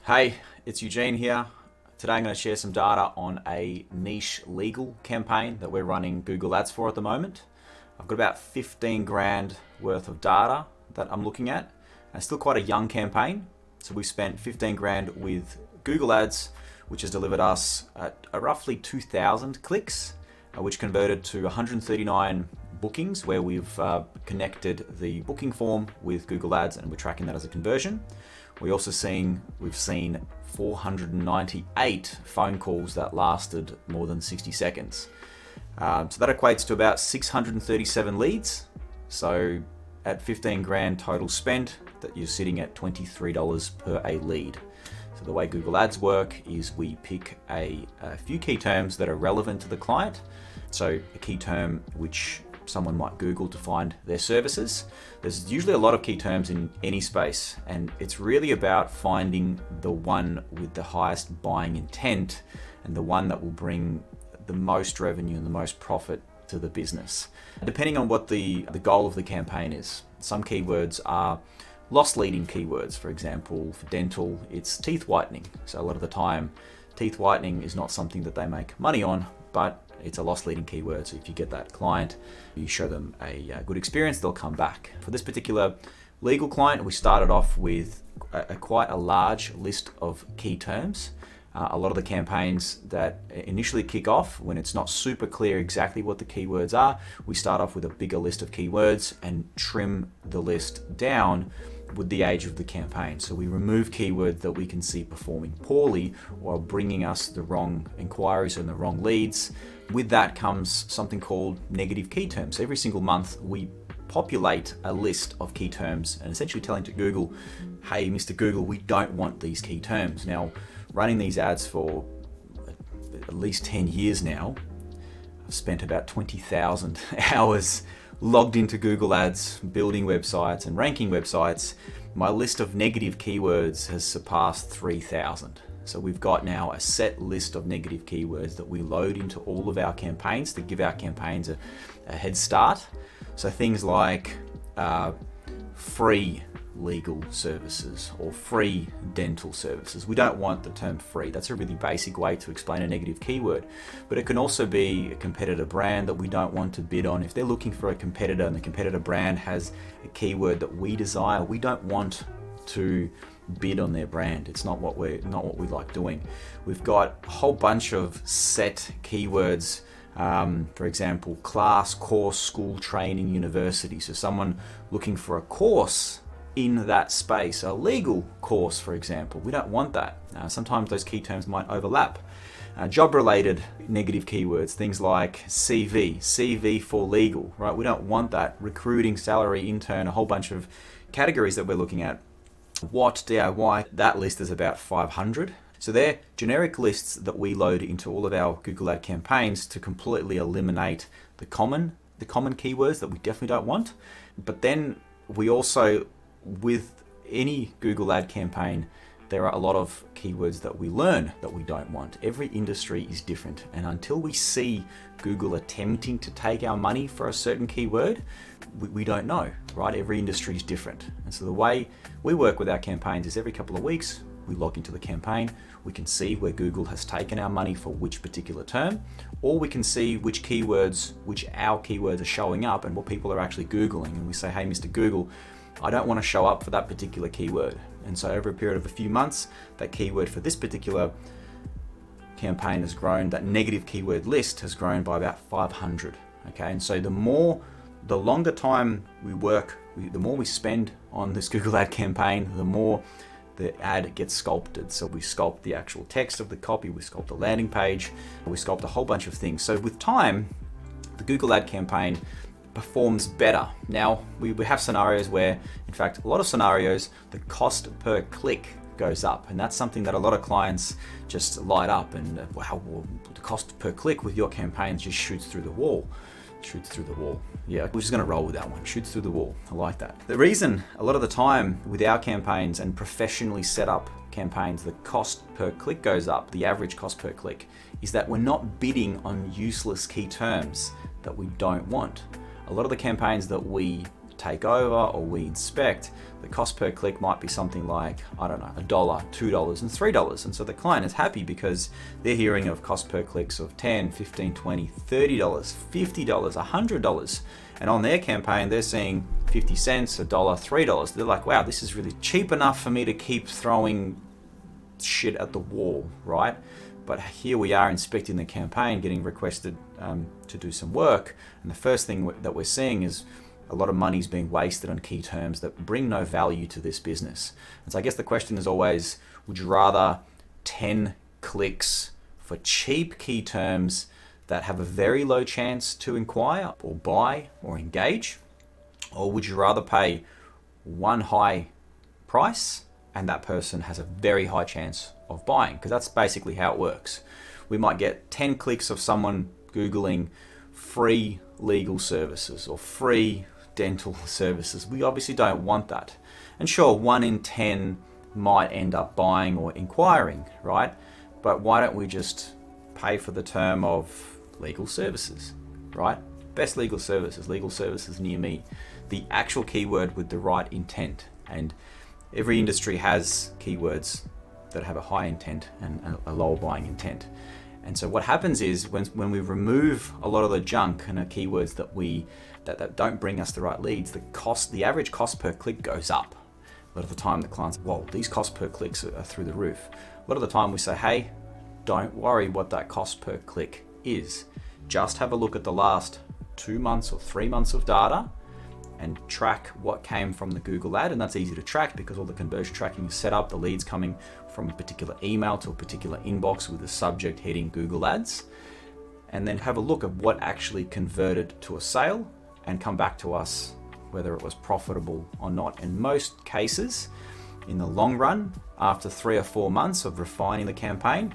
Hey, it's Eugene here. Today I'm going to share some data on a niche legal campaign that we're running Google Ads for at the moment. I've got about 15 grand worth of data that I'm looking at. And it's still quite a young campaign. So we spent 15 grand with Google Ads, which has delivered us roughly 2,000 clicks, which converted to 139 bookings where we've connected the booking form with Google Ads and we're tracking that as a conversion. We've seen 498 phone calls that lasted more than 60 seconds. So that equates to about 637 leads. So at 15 grand total spent, that you're sitting at $23 per a lead. So the way Google Ads work is we pick a few key terms that are relevant to the client. So a key term which someone might Google to find their services. There's usually a lot of key terms in any space, and it's really about finding the one with the highest buying intent and the one that will bring the most revenue and the most profit to the business. Depending on what the goal of the campaign is. Some keywords are loss leading keywords. For example, for dental, it's teeth whitening. So a lot of the time, teeth whitening is not something that they make money on, but it's a loss leading keyword. So if you get that client, you show them a good experience, they'll come back. For this particular legal client, we started off with quite a large list of key terms. A lot of the campaigns that initially kick off, when it's not super clear exactly what the keywords are, we start off with a bigger list of keywords and trim the list down with the age of the campaign. So we remove keywords that we can see performing poorly or bringing us the wrong inquiries and the wrong leads. With that comes something called negative key terms. Every single month we populate a list of key terms and essentially telling to Google, hey, Mr. Google, we don't want these key terms. Now, running these ads for at least 10 years now, I've spent about 20,000 hours logged into Google Ads, building websites and ranking websites. My list of negative keywords has surpassed 3,000. So we've got now a set list of negative keywords that we load into all of our campaigns to give our campaigns a head start. So things like free legal services or free dental services. We don't want the term free. That's a really basic way to explain a negative keyword. But it can also be a competitor brand that we don't want to bid on. If they're looking for a competitor and the competitor brand has a keyword that we desire, we don't want to bid on their brand. It's not what we like doing. We've got a whole bunch of set keywords. For example, class, course, school, training, university. So someone looking for a course in that space, a legal course, for example. We don't want that. Sometimes those key terms might overlap. Job-related negative keywords, things like CV for legal, right? We don't want that. Recruiting, salary, intern, a whole bunch of categories that we're looking at. What, DIY, that list is about 500. So they're generic lists that we load into all of our Google Ad campaigns to completely eliminate the common keywords that we definitely don't want. But then we also, with any Google Ad campaign, there are a lot of keywords that we learn that we don't want. Every industry is different, and until we see Google attempting to take our money for a certain keyword, we don't know, right? Every industry is different. And so the way we work with our campaigns is every couple of weeks, we log into the campaign, we can see where Google has taken our money for which particular term, or we can see which our keywords are showing up and what people are actually Googling. And we say, hey, Mr. Google, I don't want to show up for that particular keyword. And so over a period of a few months, that keyword for this particular campaign has grown, that negative keyword list has grown by about 500. Okay, and so the longer time we work, the more we spend on this Google Ad campaign, the more the ad gets sculpted. So we sculpt the actual text of the copy, we sculpt the landing page, we sculpt a whole bunch of things. So with time, the Google Ad campaign performs better. Now, we have scenarios where, in fact, a lot of scenarios, the cost per click goes up. And that's something that a lot of clients just light up and, wow, well, the cost per click with your campaigns just shoots through the wall. Yeah, we're just gonna roll with that one. Shoots through the wall. I like that. The reason a lot of the time with our campaigns and professionally set up campaigns, the cost per click goes up, the average cost per click, is that we're not bidding on useless key terms that we don't want. A lot of the campaigns that we take over or we inspect, the cost per click might be something like, I don't know, $1, $2, and $3. And so the client is happy because they're hearing of cost per clicks of $10, $15, $20, $30, $50, $100. And on their campaign, they're seeing 50 cents, $1, $3. They're like, wow, this is really cheap enough for me to keep throwing shit at the wall, right? But here we are inspecting the campaign, getting requested to do some work. And the first thing that we're seeing is a lot of money is being wasted on key terms that bring no value to this business. And so I guess the question is always, would you rather 10 clicks for cheap key terms that have a very low chance to inquire or buy or engage? Or would you rather pay one high price and that person has a very high chance of buying? Because that's basically how it works. We might get 10 clicks of someone Googling free legal services or free dental services. We obviously don't want that. And sure, 1 in 10 might end up buying or inquiring, right? But why don't we just pay for the term of legal services, right? Best legal services near me. The actual keyword with the right intent. And every industry has keywords that have a high intent and a low buying intent. And so what happens is when we remove a lot of the junk and the keywords that don't bring us the right leads, the average cost per click goes up. A lot of the time the clients, whoa, these cost per clicks are through the roof. A lot of the time we say, hey, don't worry what that cost per click is. Just have a look at the last 2 months or 3 months of data and track what came from the Google ad. And that's easy to track because all the conversion tracking is set up, the leads coming from a particular email to a particular inbox with the subject heading Google Ads. And then have a look at what actually converted to a sale and come back to us whether it was profitable or not. In most cases, in the long run, after 3 or 4 months of refining the campaign,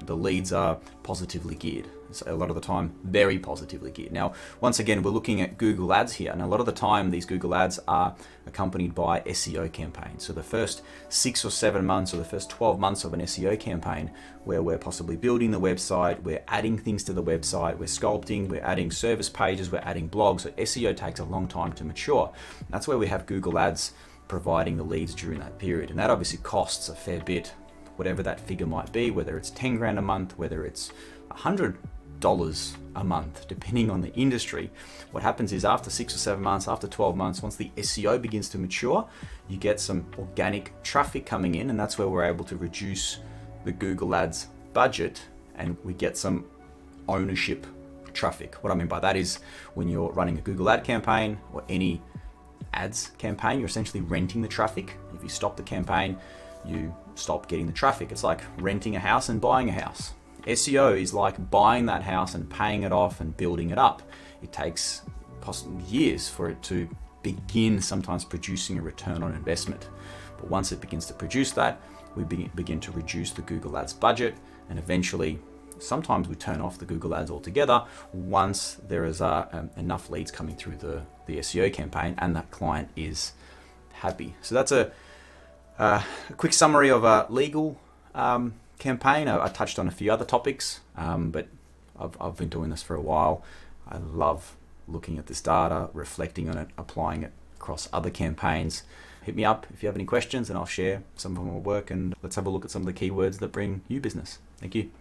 the leads are positively geared. So a lot of the time, very positively geared. Now, once again, we're looking at Google Ads here, and a lot of the time, these Google Ads are accompanied by SEO campaigns. So the first 6 or 7 months or the first 12 months of an SEO campaign, where we're possibly building the website, we're adding things to the website, we're sculpting, we're adding service pages, we're adding blogs. So SEO takes a long time to mature. That's where we have Google Ads providing the leads during that period. And that obviously costs a fair bit, whatever that figure might be, whether it's 10 grand a month, whether it's $100 a month, depending on the industry. What happens is after 6 or 7 months, after 12 months, once the SEO begins to mature, you get some organic traffic coming in, and that's where we're able to reduce the Google Ads budget and we get some ownership traffic. What I mean by that is when you're running a Google ad campaign or any ads campaign, you're essentially renting the traffic. If you stop the campaign, you stop getting the traffic. It's like renting a house and buying a house. SEO is like buying that house and paying it off and building it up. It takes possibly years for it to begin sometimes producing a return on investment. But once it begins to produce that, we begin to reduce the Google Ads budget, and eventually sometimes we turn off the Google Ads altogether once there is enough leads coming through the SEO campaign and that client is happy. So that's a quick summary of a legal campaign. I touched on a few other topics, but I've been doing this for a while. I love looking at this data, reflecting on it, applying it across other campaigns. Hit me up if you have any questions and I'll share some of my work, and let's have a look at some of the keywords that bring you business. Thank you.